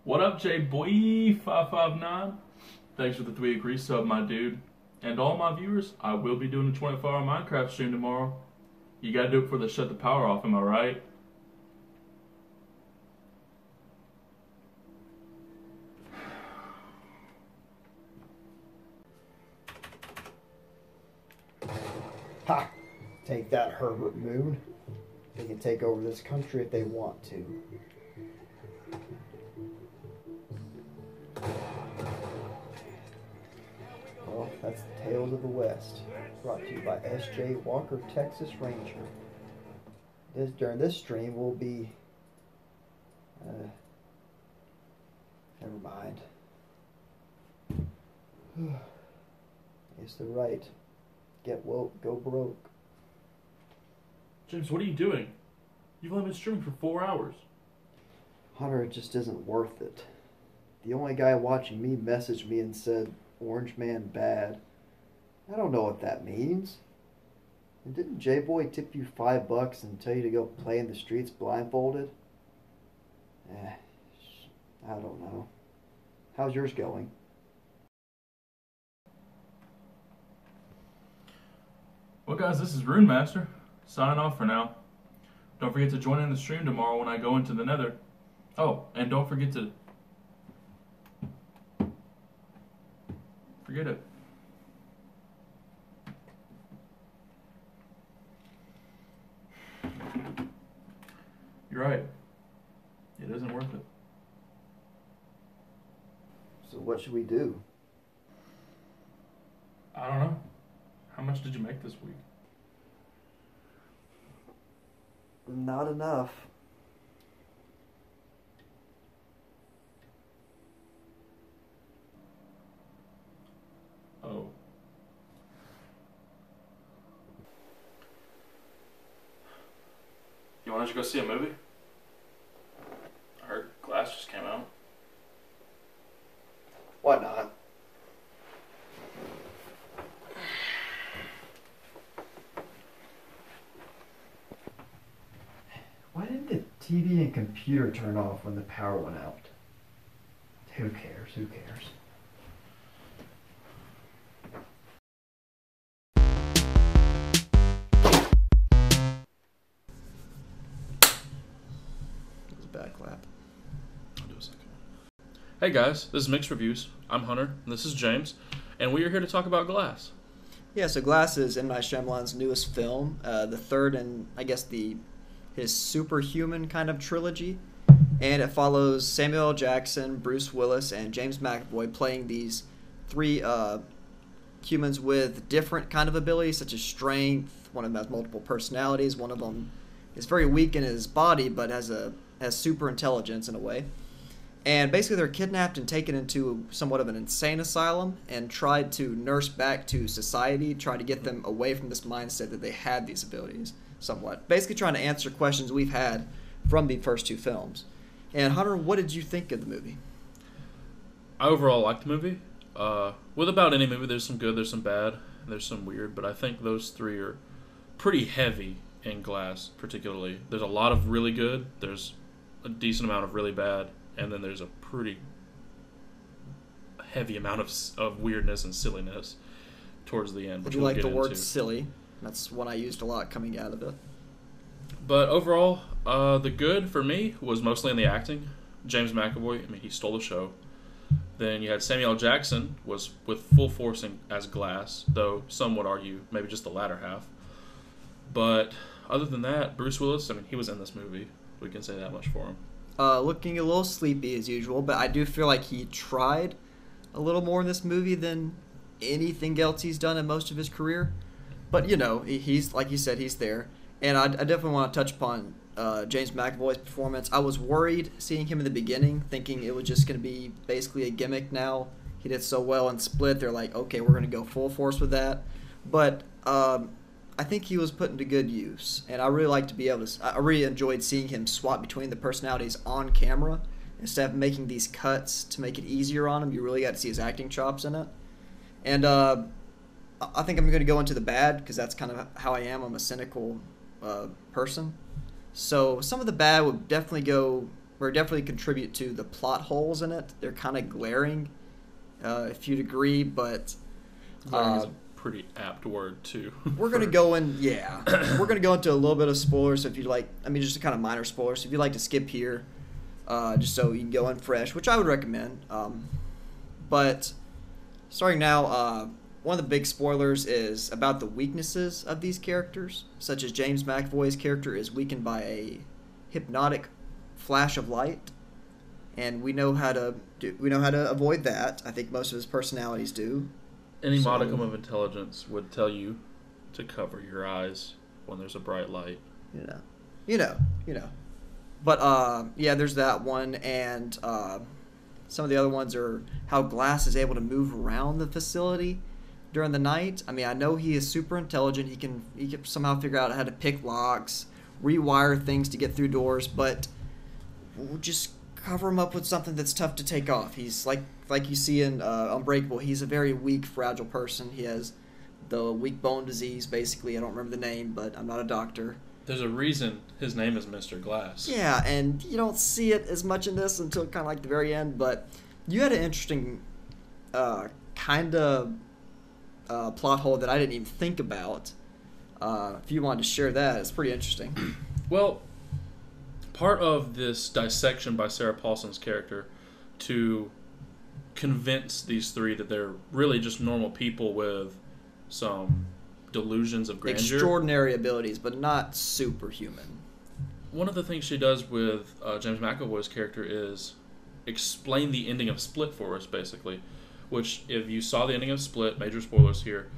What up, J-Boy559? Thanks for the 3 agree sub, my dude. And all my viewers, I will be doing a 24-hour Minecraft stream tomorrow. You gotta do it before they shut the power off, am I right? Ha! Take that, Herbert Moon. They can take over this country if they want to. Well, that's the Tales of the West, brought to you by S.J. Walker, Texas Ranger. During this stream, we'll be... never mind. It's the right. Get woke, go broke. James, what are you doing? You've only been streaming for 4 hours. Hunter, it just isn't worth it. The only guy watching me messaged me and said, "Orange Man bad." I don't know what that means. And didn't J-Boy tip you $5 and tell you to go play in the streets blindfolded? I don't know. How's yours going? Well, guys, this is Rune Master, signing off for now. Don't forget to join in the stream tomorrow when I go into the Nether. Oh, and don't forget to... Forget it. You're right. It isn't worth it. So what should we do? I don't know. How much did you make this week? Not enough. Oh. You want to go see a movie? I heard Glass just came out. Why not? Why didn't the TV and computer turn off when the power went out? Who cares? Who cares? That was a bad clap. I'll do a second one. Hey guys, this is Mixed Reviews. I'm Hunter, and this is James, and we are here to talk about Glass. Yeah, so Glass is M. Night Shyamalan's newest film, the third in, I guess, his superhuman kind of trilogy. And it follows Samuel L. Jackson, Bruce Willis, and James McAvoy playing these three humans with different kind of abilities, such as strength. One of them has multiple personalities. One of them is very weak in his body, but has super intelligence in a way. And basically they're kidnapped and taken into somewhat of an insane asylum and tried to nurse back to society, try to get them away from this mindset that they had these abilities somewhat. Basically trying to answer questions we've had from the first two films. And Hunter, what did you think of the movie? I overall liked the movie. With about any movie, there's some good, there's some bad, there's some weird, but I think those three are pretty heavy in Glass, particularly. There's a lot of really good, there's a decent amount of really bad, and then there's a pretty heavy amount of weirdness and silliness towards the end. Did you like the word silly? That's one I used a lot coming out of it. But overall, the good for me was mostly in the acting. James McAvoy, I mean, he stole the show. Then you had Samuel L. Jackson was with full force as Glass, though some would argue maybe just the latter half. But other than that, Bruce Willis, I mean, he was in this movie. We can say that much for him. Looking a little sleepy as usual, but I do feel like he tried a little more in this movie than anything else he's done in most of his career. But, you know, he's, like you said, he's there. And I definitely want to touch upon James McAvoy's performance. I was worried seeing him in the beginning, thinking it was just going to be basically a gimmick now. He did so well in Split, they're like, okay, we're going to go full force with that. But I think he was put into good use. And I really enjoyed seeing him swap between the personalities on camera. Instead of making these cuts to make it easier on him, you really got to see his acting chops in it. And I think I'm going to go into the bad, because that's kind of how I am. I'm a cynical person. So some of the bad would definitely go definitely contribute to the plot holes in it. They're kind of glaring, if you'd agree, but Glaring is a pretty apt word too. we're gonna go in. Yeah, we're gonna go into a little bit of spoilers. So if you like, I mean, just kind of minor spoilers. If you'd like to skip here, just so you can go in fresh, which I would recommend. But starting now, one of the big spoilers is about the weaknesses of these characters, such as James McAvoy's character is weakened by a hypnotic flash of light, and we know how to avoid that. I think most of his personalities do. Any modicum of intelligence would tell you to cover your eyes when there's a bright light. You know. But yeah, there's that one, and some of the other ones are how Glass is able to move around the facility during the night. I mean, I know he is super intelligent. He can somehow figure out how to pick locks, rewire things to get through doors, but we'll just cover him up with something that's tough to take off. He's like you see in Unbreakable. He's a very weak, fragile person. He has the weak bone disease, basically. I don't remember the name, but I'm not a doctor. There's a reason his name is Mr. Glass. Yeah, and you don't see it as much in this until kind of like the very end, but you had an interesting kind of plot hole that I didn't even think about. If you wanted to share that, it's pretty interesting. Well, part of this dissection by Sarah Paulson's character to convince these three that they're really just normal people with some delusions of grandeur. Extraordinary abilities, but not superhuman. One of the things she does with James McAvoy's character is explain the ending of Split for us, basically. Which, if you saw the ending of Split, major spoilers here,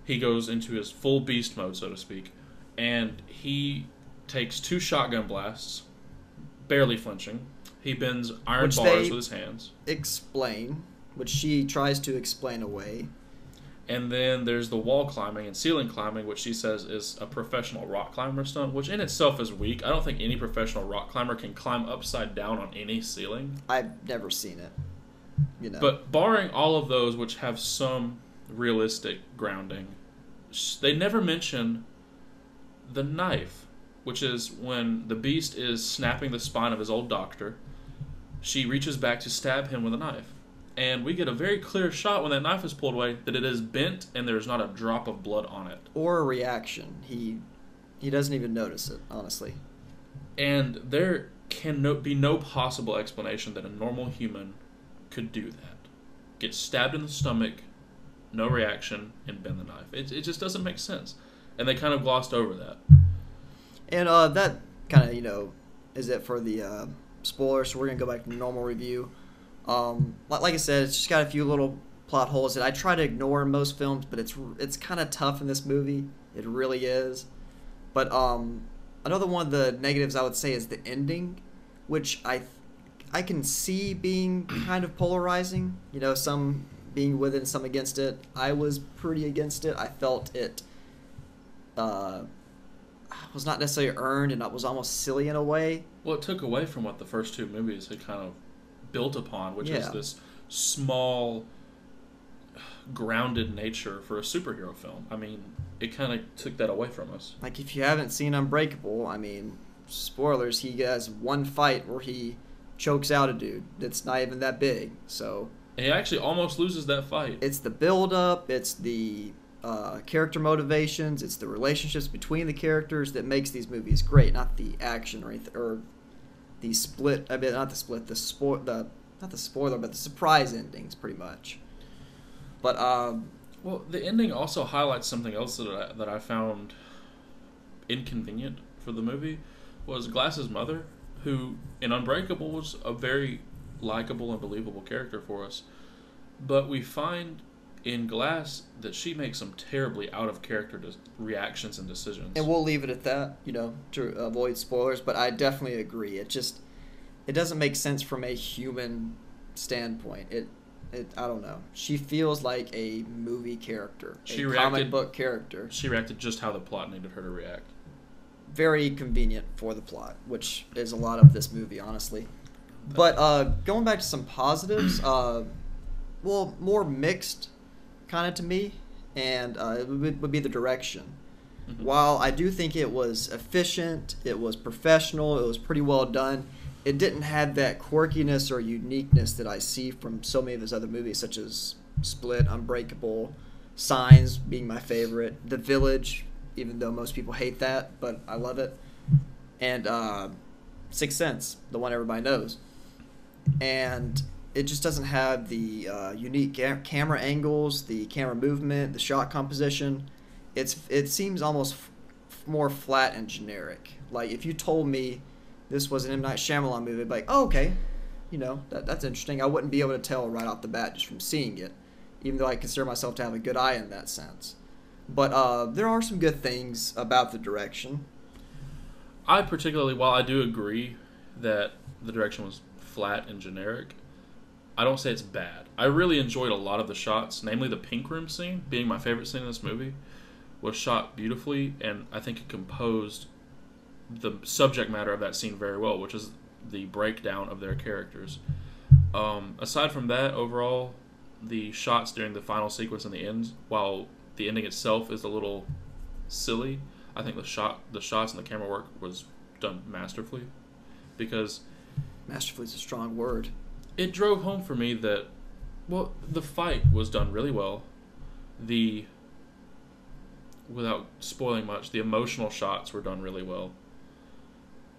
he goes into his full beast mode, so to speak, and he takes 2 shotgun blasts, barely flinching. He bends iron bars with his hands. Which she tries to explain away. And then there's the wall climbing and ceiling climbing, which she says is a professional rock climber stunt, which in itself is weak. I don't think any professional rock climber can climb upside down on any ceiling. I've never seen it. But barring all of those which have some realistic grounding, they never mention the knife, which is when the Beast is snapping the spine of his old doctor. She reaches back to stab him with a knife. And we get a very clear shot when that knife is pulled away that it is bent and there's not a drop of blood on it. Or a reaction. He doesn't even notice it, honestly. And there can be no possible explanation that a normal human could do that. Get stabbed in the stomach, no reaction, and bend the knife. It just doesn't make sense. And they kind of glossed over that. And that kind of, is it for the spoilers, so we're going to go back to the normal review. Like I said, it's just got a few little plot holes that I try to ignore in most films, but it's kind of tough in this movie. It really is. But another one of the negatives I would say is the ending, which I can see being kind of polarizing. Some being with it and some against it. I was pretty against it. I felt it was not necessarily earned, and it was almost silly in a way. Well, it took away from what the first 2 movies had kind of built upon, which is this small, grounded nature for a superhero film. I mean, it kind of took that away from us. Like, if you haven't seen Unbreakable, I mean, spoilers, he has one fight where he chokes out a dude that's not even that big, so... And he actually almost loses that fight. It's the build-up, it's the character motivations, it's the relationships between the characters that makes these movies great, not the action or anything, or... the split, I mean, not the split, not the spoiler, but the surprise endings, pretty much. But, well, the ending also highlights something else that I found inconvenient for the movie, was Glass's mother, who, in Unbreakable, was a very likable and believable character for us. But we find in Glass that she makes some terribly out-of-character reactions and decisions. And we'll leave it at that, to avoid spoilers, but I definitely agree. It doesn't make sense from a human standpoint. I don't know. She feels like a movie character, comic book character. She reacted just how the plot needed her to react. Very convenient for the plot, which is a lot of this movie, honestly. But going back to some positives, more mixed kind of to me, and it would be the direction. Mm-hmm. While I do think it was efficient, it was professional, it was pretty well done, it didn't have that quirkiness or uniqueness that I see from so many of his other movies, such as Split, Unbreakable, Signs being my favorite, The Village, even though most people hate that, but I love it, and Sixth Sense, the one everybody knows. And it just doesn't have the unique camera angles, the camera movement, the shot composition. It seems almost more flat and generic. Like, if you told me this was an M. Night Shyamalan movie, I'd be like, oh, okay, that's interesting. I wouldn't be able to tell right off the bat just from seeing it, even though I consider myself to have a good eye in that sense. But there are some good things about the direction. While I do agree that the direction was flat and generic, I don't say it's bad. I really enjoyed a lot of the shots, namely the pink room scene, being my favorite scene in this movie, was shot beautifully, and I think it composed the subject matter of that scene very well, which is the breakdown of their characters. Aside from that, overall, the shots during the final sequence and the end, while the ending itself is a little silly, I think the shots and the camera work was done masterfully, because Masterfully is a strong word. it drove home for me that, well, the fight was done really well. Without spoiling much, the emotional shots were done really well.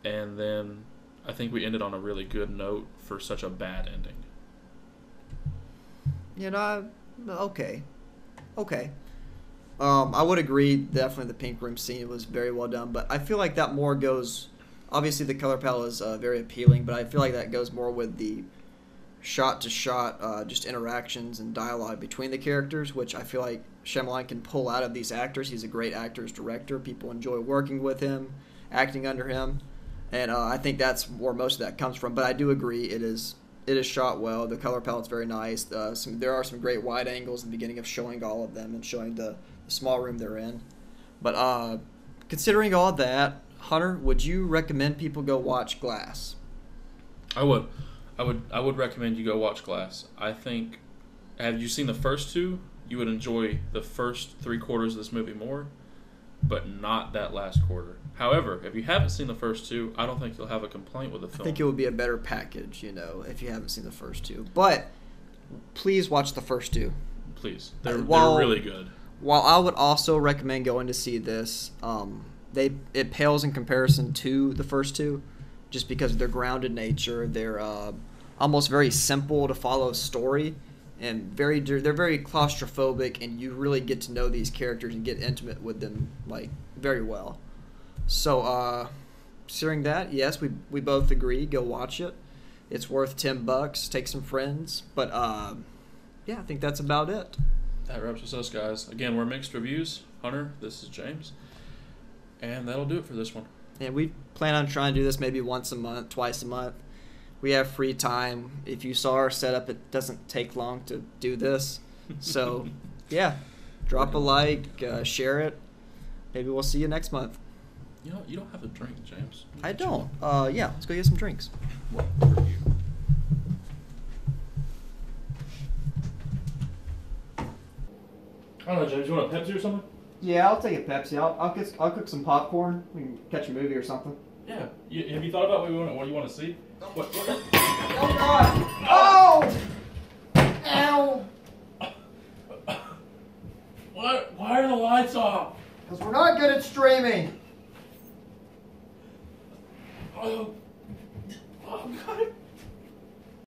And then I think we ended on a really good note for such a bad ending. Okay. I would agree, definitely the pink room scene was very well done, but I feel like that more goes, obviously the color palette is very appealing, but I feel like that goes more with the shot-to-shot just interactions and dialogue between the characters, which I feel like Shyamalan can pull out of these actors. He's a great actor's director. People enjoy working with him, acting under him, and I think that's where most of that comes from. But I do agree it is shot well. The color palette's very nice. There are some great wide angles in the beginning of showing all of them and showing the small room they're in. But considering all that, Hunter, would you recommend people go watch Glass? I would. I would recommend you go watch Glass. I think, have you seen the first two? You would enjoy the first 3/4 of this movie more, but not that last quarter. However, if you haven't seen the first two, I don't think you'll have a complaint with the film. I think it would be a better package, if you haven't seen the first two. But please watch the first two. Please. They're really good. While I would also recommend going to see this, it pales in comparison to the first two, just because of their grounded nature. They're almost very simple to follow story, and they're very claustrophobic, and you really get to know these characters and get intimate with them very well. So, considering that, yes, we both agree. Go watch it. It's worth $10. Take some friends, but yeah, I think that's about it. That wraps us, guys. Again, we're Mixed Reviews. Hunter, this is James, and that'll do it for this one. And we plan on trying to do this maybe once a month, twice a month. We have free time. If you saw our setup, it doesn't take long to do this. So, yeah, drop a like, share it. Maybe we'll see you next month. You don't have a drink, James. I don't. Yeah, let's go get some drinks. What for you? I don't know, James. You want a Pepsi or something? Yeah, I'll take a Pepsi. I'll cook some popcorn. We can catch a movie or something. Yeah. Have you thought about what you want to see? What? Oh, God! Oh! Ow! Why are the lights off? Because we're not good at streaming. Oh.